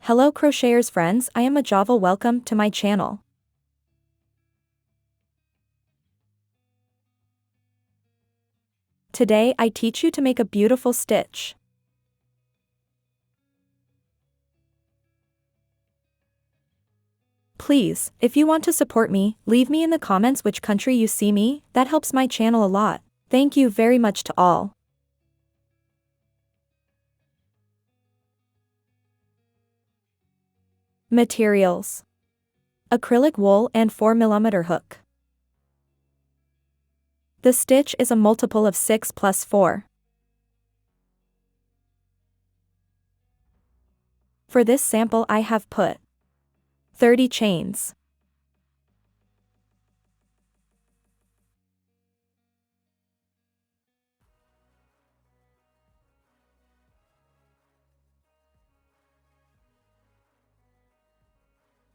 Hello crocheters friends, I am Ajava. Welcome to my channel. Today I teach you to make a beautiful stitch. Please, if you want to support me, leave me in the comments which country you see me, that helps my channel a lot. Thank you very much to all. Materials: acrylic wool and 4mm hook. The stitch is a multiple of 6 plus 4. For this sample I have put 30 chains.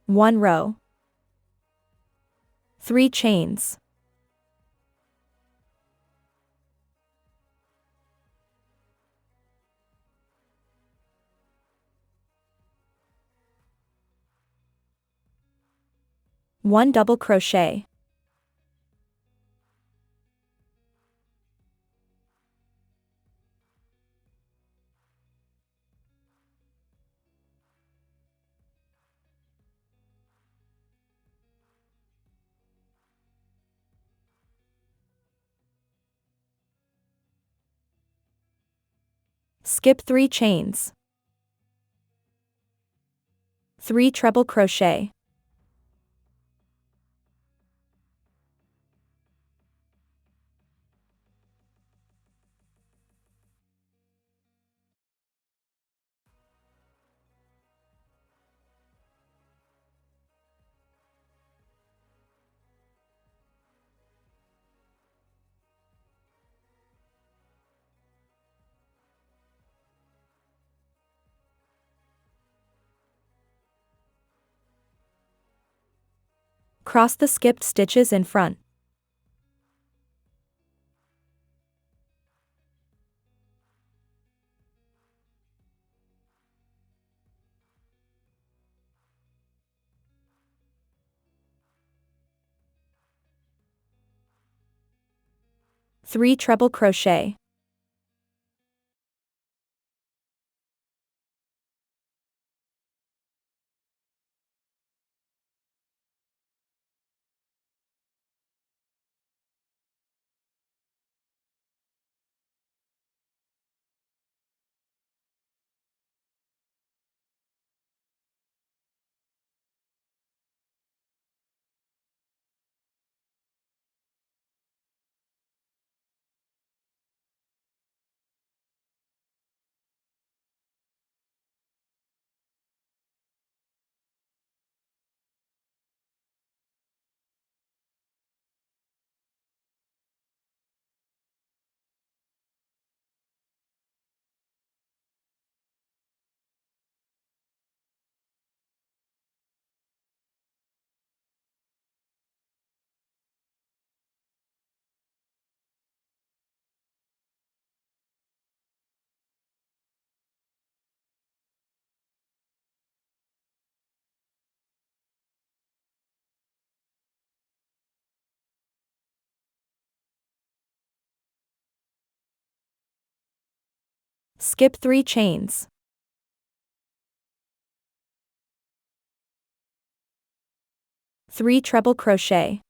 One row. 3 chains. One double crochet. Skip 3 chains. 3 treble crochet. Cross the skipped stitches in front. Three treble crochet. Skip 3 chains. Three treble crochet.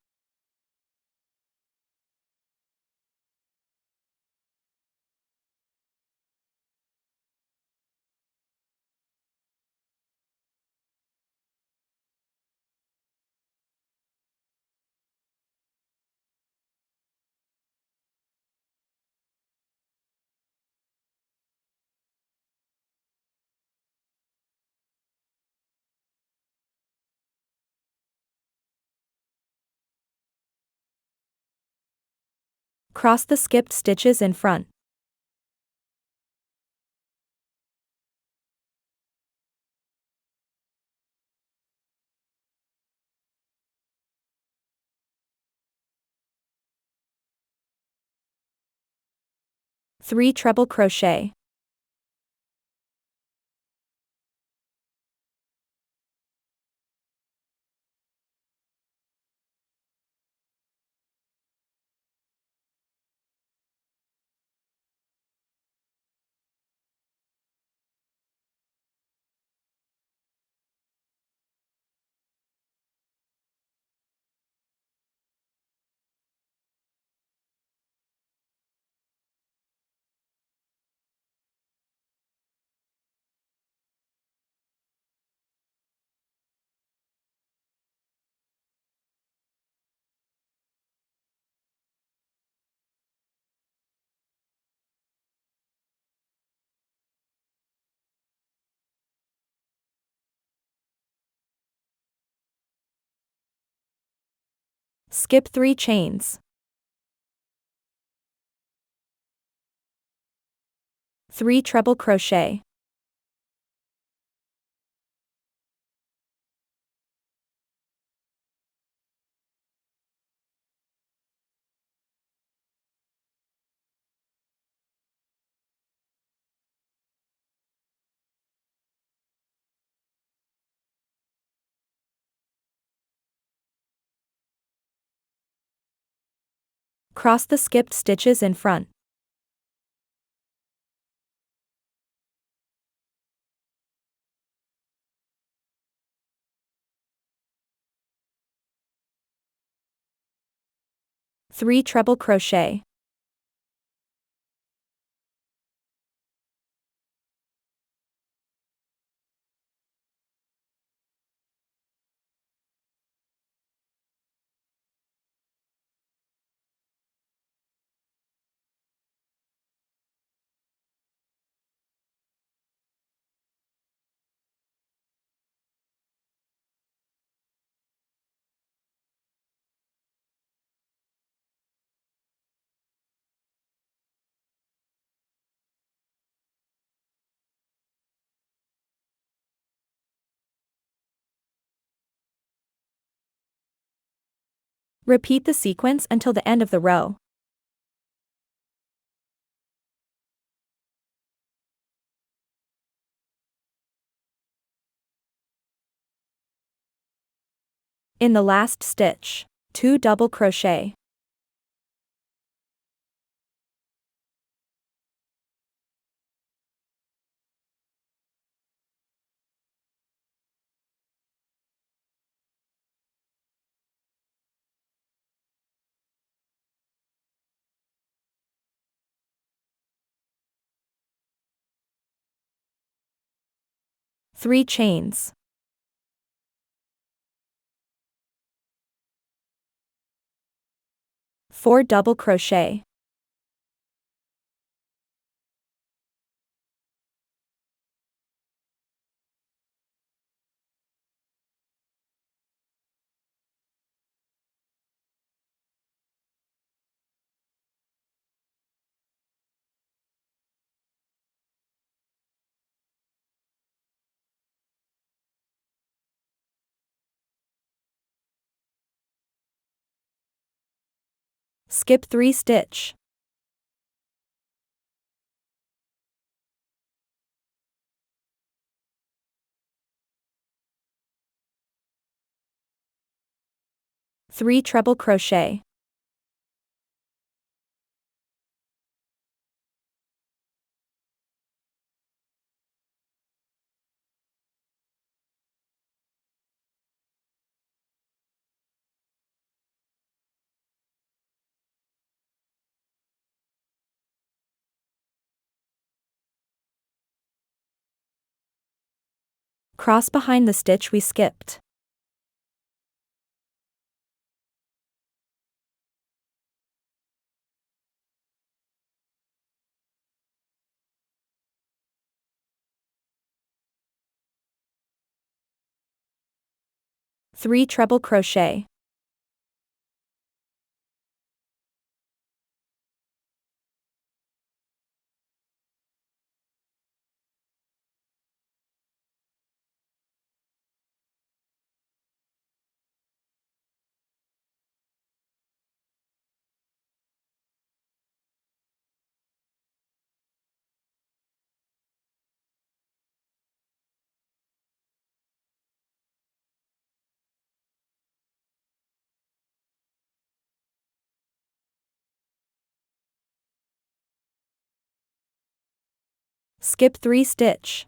Cross the skipped stitches in front. Three treble crochet. Skip 3 chains. 3 treble crochet. Cross the skipped stitches in front. Three treble crochet. Repeat the sequence until the end of the row. In the last stitch, 2 double crochet. Three chains. 4 double crochet. Skip 3 stitch. Three treble crochet. Cross behind the stitch we skipped. Three treble crochet. Skip 3 stitch.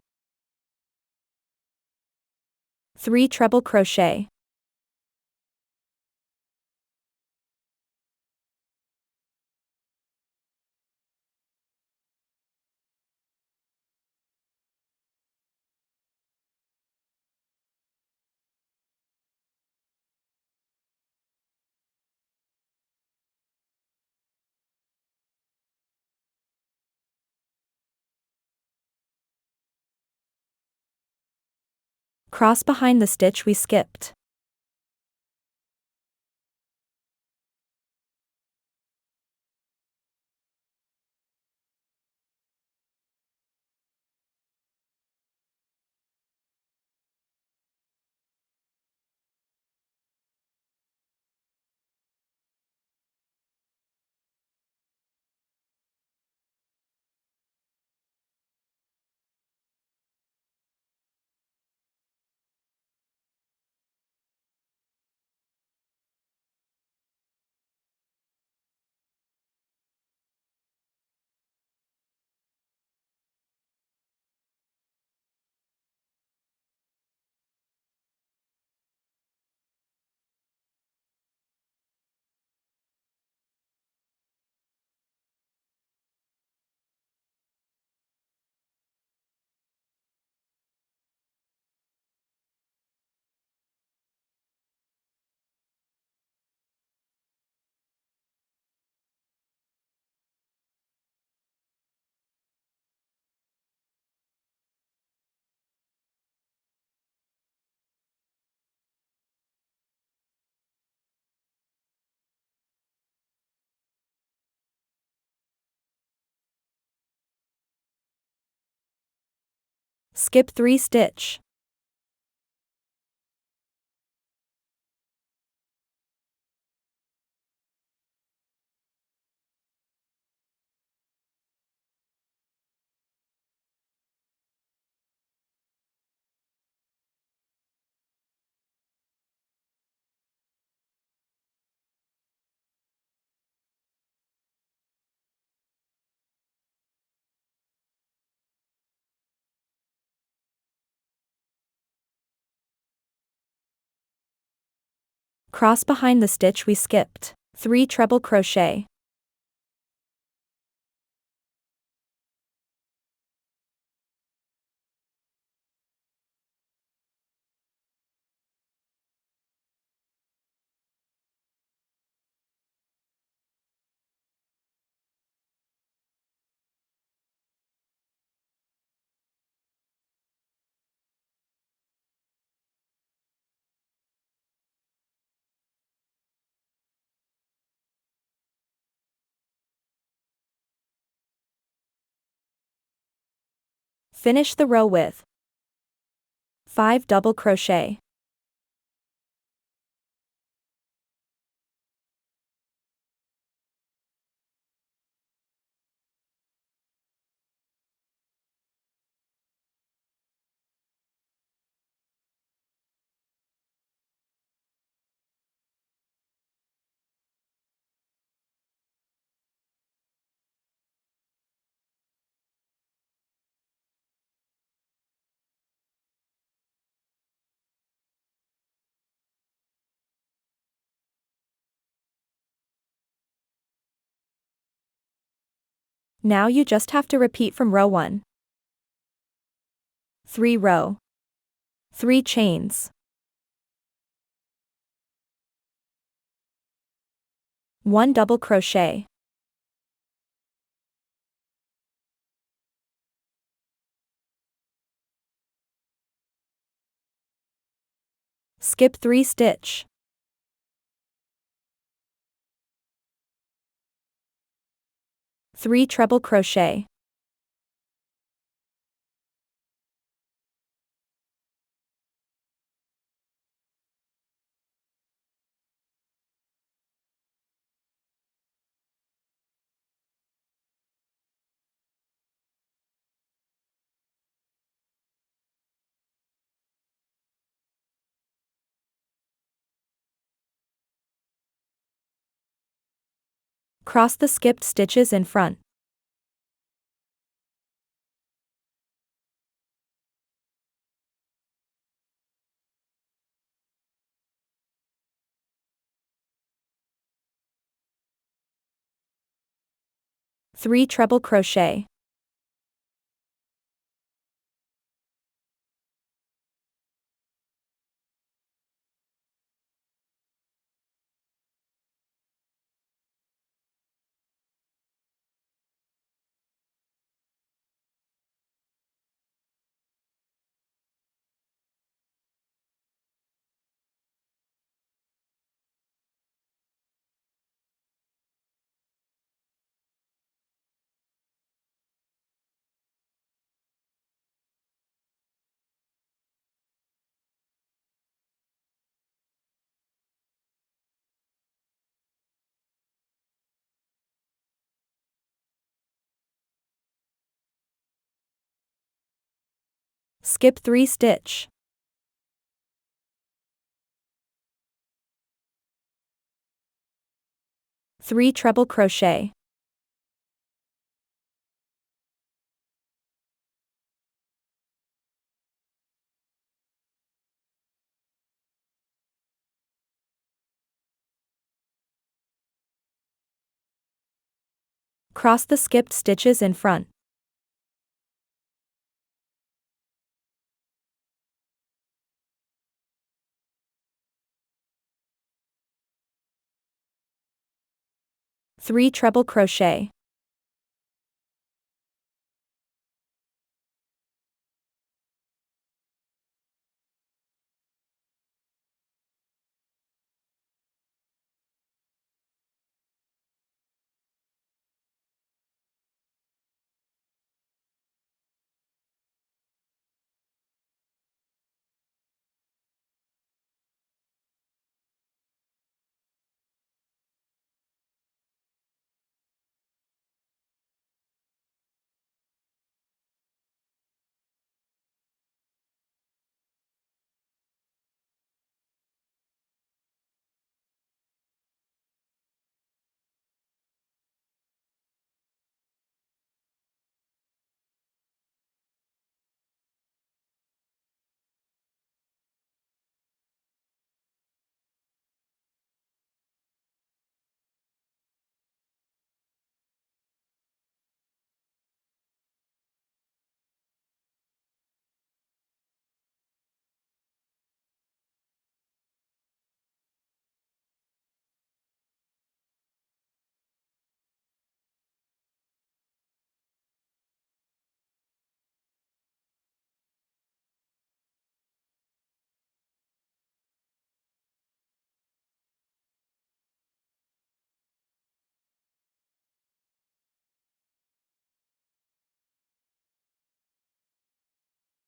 3 treble crochet. Cross behind the stitch we skipped. Skip 3 stitch. Cross behind the stitch we skipped. 3 treble crochet. Finish the row with 5 double crochet. Now you just have to repeat from row 1. 3 row. 3 chains. 1 double crochet. Skip 3 stitch. Three treble crochet. Cross the skipped stitches in front. Three treble crochet. Skip 3 stitch. Three treble crochet. Cross the skipped stitches in front. Three treble crochet.